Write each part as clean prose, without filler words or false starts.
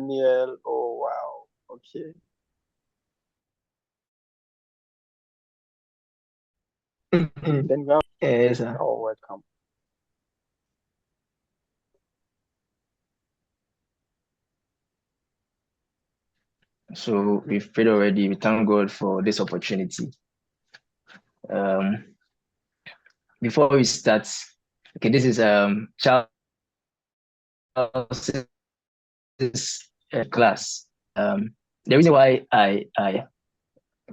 Daniel. Oh, wow. Okay. Then we have Yes, sir. oh, welcome. So we've prayed already. We thank God for this opportunity. Before we start, okay, this is Charles' class. The reason why I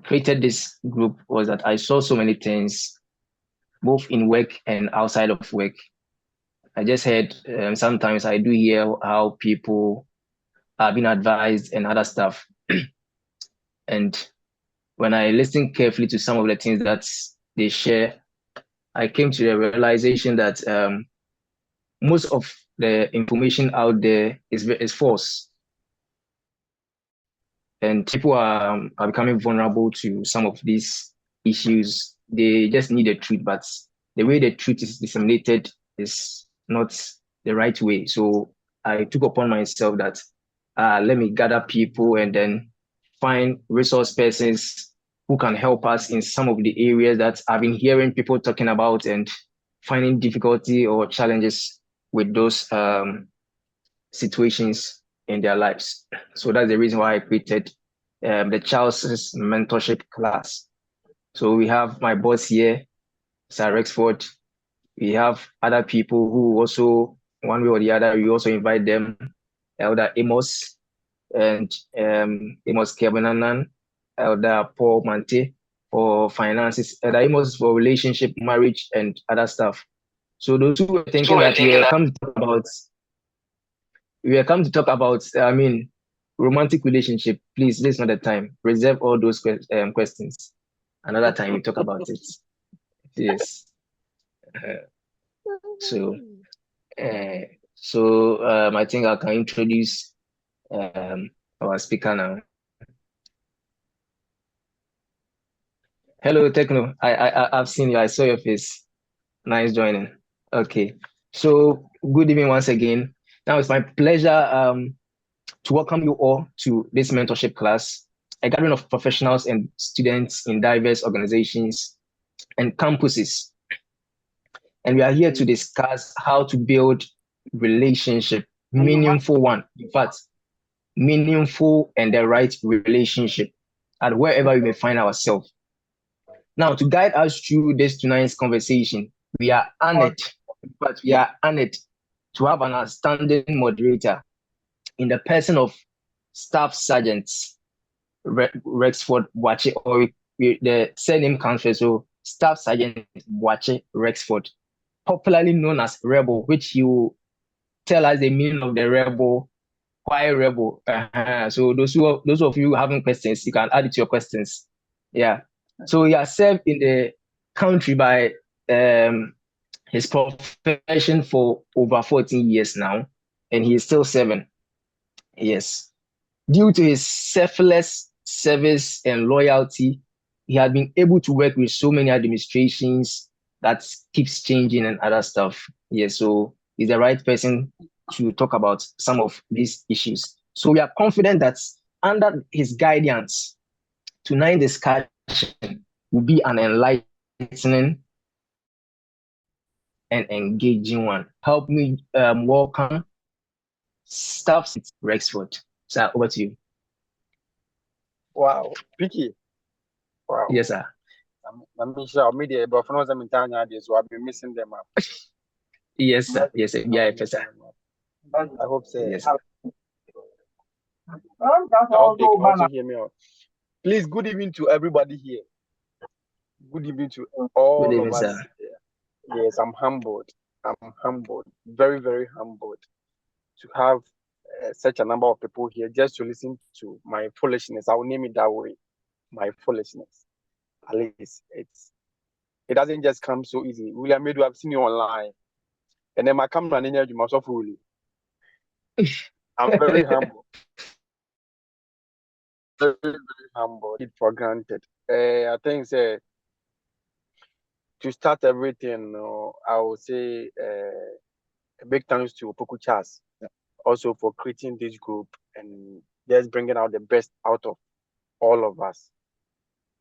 created this group was that I saw so many things, both in work and outside of work. I just heard sometimes I do hear how people are being advised and other stuff. And when I listen carefully to some of the things that they share, I came to the realization that most of the information out there is false, and people are becoming vulnerable to some of these issues. They just need the truth, but the way the truth is disseminated is not the right way. So I took upon myself that let me gather people and then find resource persons who can help us in some of the areas that I've been hearing people talking about and finding difficulty or challenges with those situations in their lives. So that's the reason why I created the Charles's mentorship class. So we have my boss here, Sir Rexford. We have other people who also, one way or the other, we also invite them, Elder Amos and Amos Kebenanan, Elder Paul Mante for finances, Elder Amos for relationship, marriage, and other stuff. So those who were thinking that we are come to talk about, romantic relationship. Please, this is not the time. Reserve all those questions. Another time we talk about it. Yes. So, I think I can introduce our speaker now. Hello, Techno. I've seen you. I saw your face. Nice joining. Okay. So, good evening once again. Now it's my pleasure to welcome you all to this mentorship class, a gathering of professionals and students in diverse organizations and campuses. And we are here to discuss how to build relationship, meaningful one. In fact, meaningful and the right relationship at wherever we may find ourselves. Now, to guide us through this tonight's conversation, we are honored to have an outstanding moderator in the person of Staff Sergeant Rexford Boakye, or the surname comes first, so Staff Sergeant Boakye Rexford, popularly known as Rebel, which he will tell us the meaning of the rebel. Why rebel? So those of you having questions, you can add it to your questions. Yeah. So he has served in the country by his profession for over 14 years now, and he is still serving. Yes. Due to his selfless service and loyalty, he has been able to work with so many administrations that keeps changing and other stuff. Yes, so he's the right person to talk about some of these issues. So we are confident that under his guidance, tonight's discussion will be an enlightening and engaging one. Help me welcome Staff Rexford. Sir, over to you. Wow. Picky. Wow. Yes, sir. I'm sure media, but for I'm in Tanya, so I've been missing them up. Yes, sir. Yes, sir. Yeah, sir. I hope so. Yes, sir. Okay, also hear me out. Please, good evening to everybody here. Good evening to all Good evening, of us. sir. Yes, I'm humbled. Very, very humbled to have such a number of people here just to listen to my foolishness. I will name it that way, my foolishness. At least it doesn't just come so easy. William, maybe I've seen you online, and then my camera and energy must have fully. I'm very humble. Very, very humble. It for granted. I think to start everything, I would say a big thanks to Opoku Charles also for creating this group and just bringing out the best out of all of us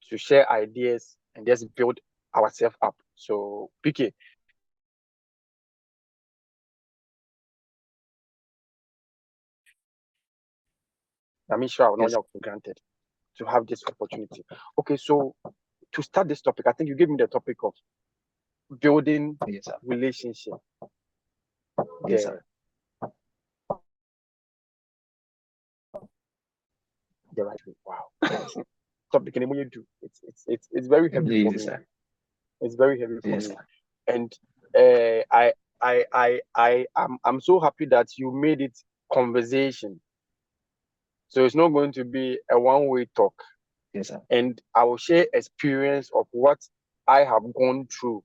to share ideas and just build ourselves up. So, PK, I'm sure I will not Yes. take for granted to have this opportunity. Okay, so to start this topic, I think you gave me the topic of building Yes, sir. relationship. Yes, sir. The right way. Wow. Topic and you do. It's very heavy for Yes, me. sir. It's very heavy for Yes, me. sir. And I'm so happy that you made it conversation. So it's not going to be a one-way talk. Yes, sir. And I will share experience of what I have gone through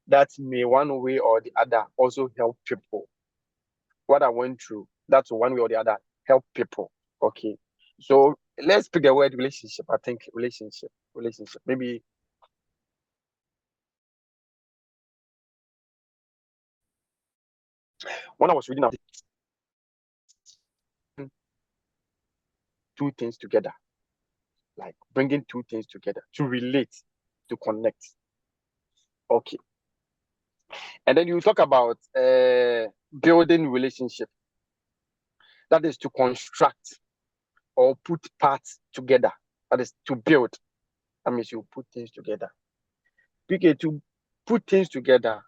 that may one way or the other also help people. What I went through, that's one way or the other help people. Okay. So let's pick the word relationship. I think relationship. Maybe when I was reading two things together, like bringing two things together to relate, to connect. Okay. And then you talk about building relationship. That is to construct or put parts together. That is to build. That means you put things together. PK, to put things together,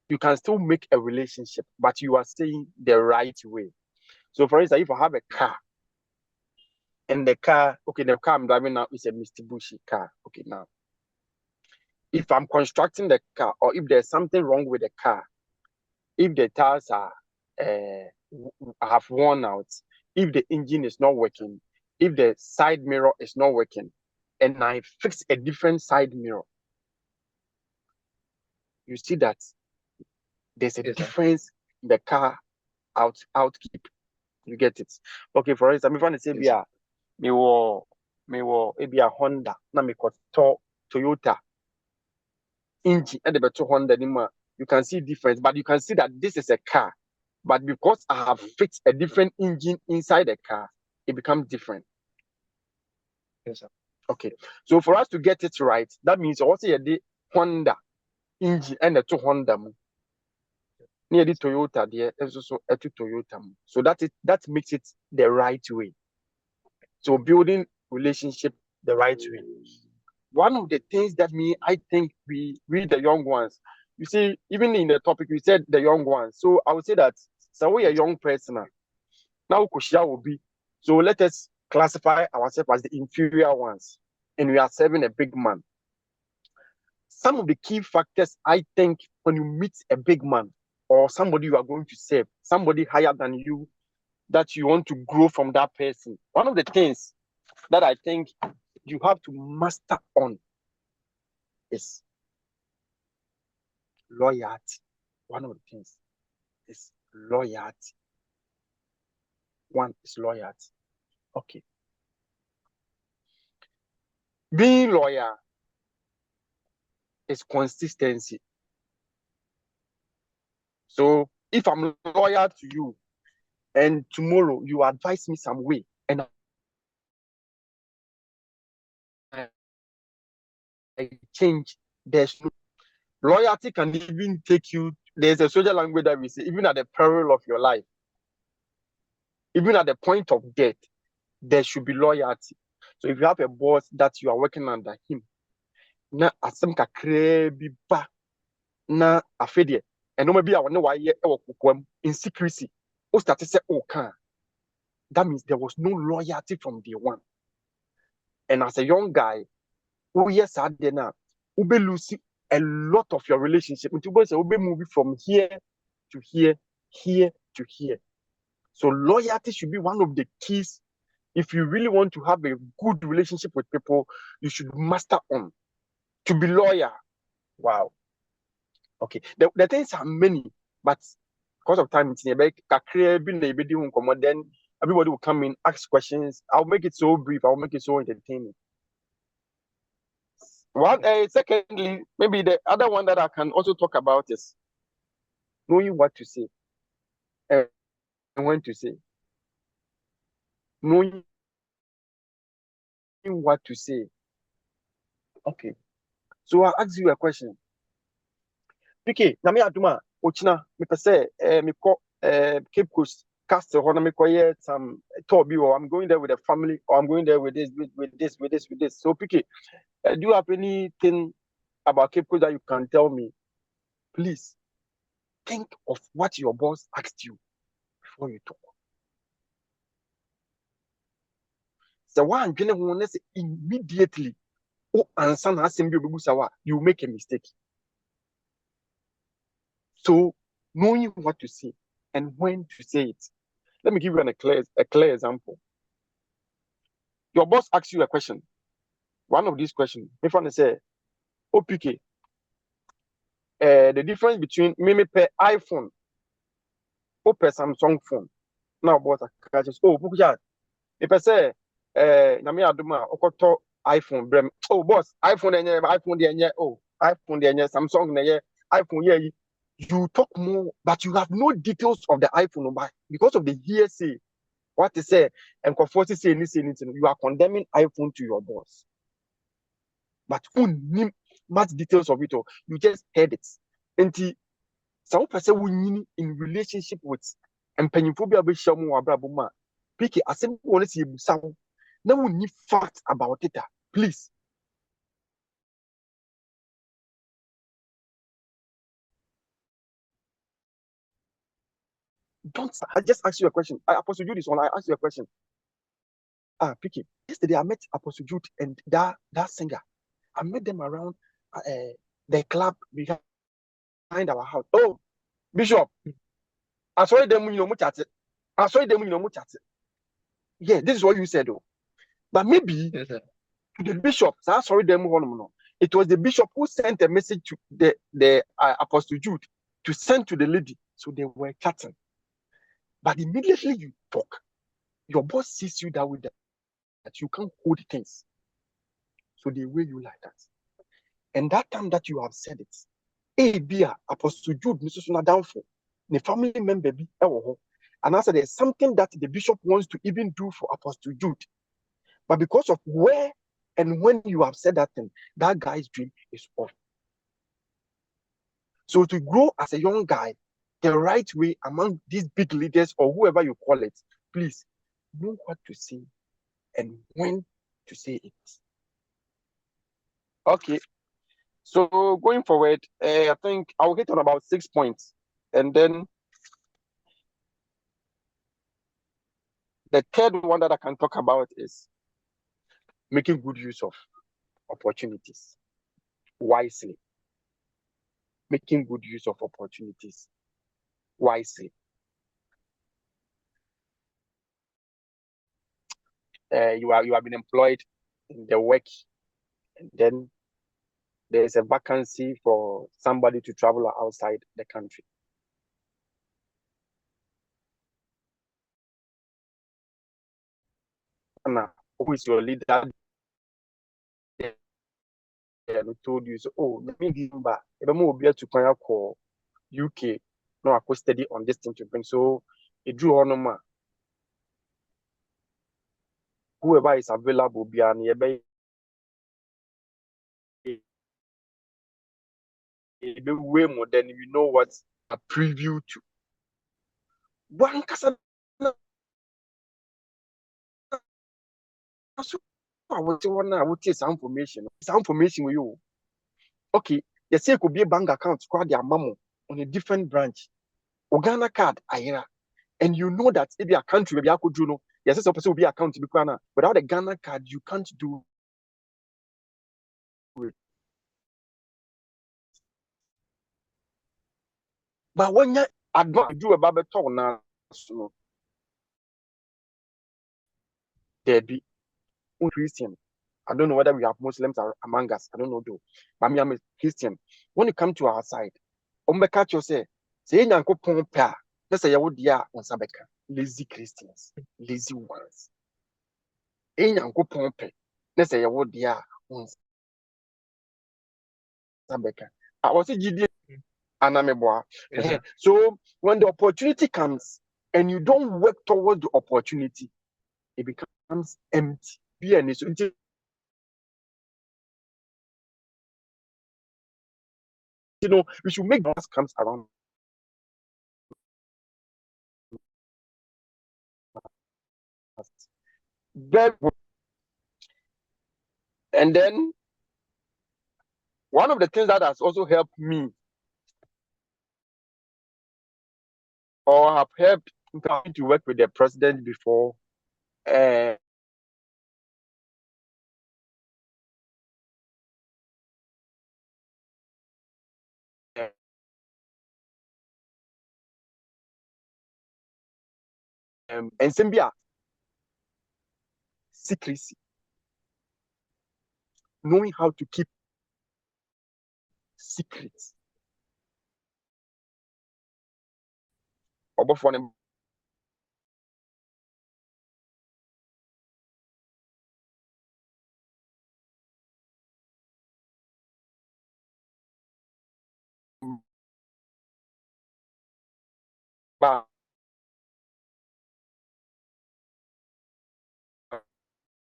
you can still make a relationship, but you are saying the right way. So, for instance, if I have a car, and the car, okay, the car I'm driving now is a Mitsubishi car. Okay, now, if I'm constructing the car, or if there's something wrong with the car, if the tires are have worn out, if the engine is not working, if the side mirror is not working, and I fix a different side mirror, you see that there's a Yes, sir. difference in the car outkeep. You get it? Okay, for instance, if I say Yes, sir. me wo maybe a Honda, na me koto Toyota engine and the Honda anymore. You can see difference, but you can see that this is a car. But because I have fixed a different engine inside the car, it becomes different. Yes, sir. Okay. So for us to get it right, that means also the Honda engine and the two Honda. Near the Toyota, there is also a Toyota. So that makes it the right way. So building relationship the right way. One of the things that I think we the young ones, you see, even in the topic we said the young ones. So I would say that so we a young person now Kushia will be. So let us classify ourselves as the inferior ones, and we are serving a big man. Some of the key factors I think when you meet a big man or somebody you are going to serve, somebody higher than you, that you want to grow from that person. One of the things that I think you have to master on is loyalty. One of the things is loyalty. One is loyalty. Okay. Being loyal is consistency. So if I'm loyal to you and tomorrow you advise me some way and I change, there's no loyalty can even take you. There's a social language that we say, even at the peril of your life, even at the point of death, there should be loyalty. So if you have a boss that you are working under him, na asem kakra bi ba na afedie, and no maybe I know why in secrecy. O started say okay. That means there was no loyalty from day one. And as a young guy, oh yes, I did now. Ube lose a lot of your relationship. Ube moving from here to here, here to here. So loyalty should be one of the keys. If you really want to have a good relationship with people, you should master on to be loyal. Wow. Okay. The things are many, but because of time, then everybody will come in, ask questions. I'll make it so brief. I'll make it so entertaining. Secondly, maybe the other one that I can also talk about is knowing what to say. when to say. Knowing what to say. Okay. So I'll ask you a question. PK, na me aduma, ochina, me pese, me ko, Cape Coast, Castle, hona me ko ye some tobi, or I'm going there with a family, or I'm going there with this, with this. So PK, do you have anything about Cape Coast that you can tell me? Please think of what your boss asked you before you talk. So one immediately, oh, and son has you make a mistake. So knowing what to say and when to say it. Let me give you a clear example. Your boss asks you a question. One of these questions, if I say, OPK, the difference between me per iPhone or per Samsung phone. Now, boss, oh, Pukuja, if I say, Nami Aduma, Okoto iPhone, Brem, oh, boss, iPhone, oh, iPhone, Samsung, iPhone, yeah, you talk more, but you have no details of the iPhone because of the hearsay. What to say and comforting say anything, you are condemning iPhone to your boss. But who knew much details of it all? You just heard it. And some person who in relationship with and pennyphobia be shamu abrabuma. Pick it as if want to see sound. No one need facts about it. Please. Don't I just ask you a question. I Apostle Jude this one. I ask you a question. Picky. Yesterday I met Apostle Jude and that singer. I met them around the club behind our house. Oh, Bishop. I saw them much at it. I saw them much at it. Yeah, this is what you said though. But maybe Yes, sir. to the bishop, sorry them it was the bishop who sent a message to the Apostle Jude to send to the lady. So they were chatting. But immediately you talk, your boss sees you that way that you can't hold things. So they weigh you like that. And that time that you have said it, Apostle Jude, Mrs. Downfall, the family member be and I said there's something that the bishop wants to even do for Apostle Jude. But because of where and when you have said that thing, that guy's dream is off. So to grow as a young guy the right way among these big leaders or whoever you call it, please know what to say and when to say it. Okay. So going forward, I think I'll hit on about 6 points. And then the third one that I can talk about is making good use of opportunities wisely. Making good use of opportunities wisely. You have been employed in the work, and then there is a vacancy for somebody to travel outside the country. Now, who is your leader? We told you, so, oh, let me give back. If I'm going to call UK, no, I could study on this thing to bring. So, it drew on ma. Whoever is available, be an way more than you know what a preview to. One person. I would say some information. Some information with you. Okay, you say it could be a bank account, squad their mamo on a different branch. Ghana card, Ayera. And you know that if your country, maybe I could do no, yes, it's supposed to be account to be without a Ghana card, you can't do it. But when you do a Bible talk now, so there be Christian. I don't know whether we have Muslims among us. I don't know though. But me, I'm a Christian. When you come to our side, catch you say you go pompa. Let's say you would on Sabeka. Lazy Christians, lazy ones. Go pompe. Let's say you would on Sabeka. I was a GD. So when the opportunity comes and you don't work towards the opportunity, it becomes empty. We should make what comes around us. Very good. And then one of the things that has also helped me, or have helped to work with the president before, and Sembia, secrecy, knowing how to keep secrets. Ba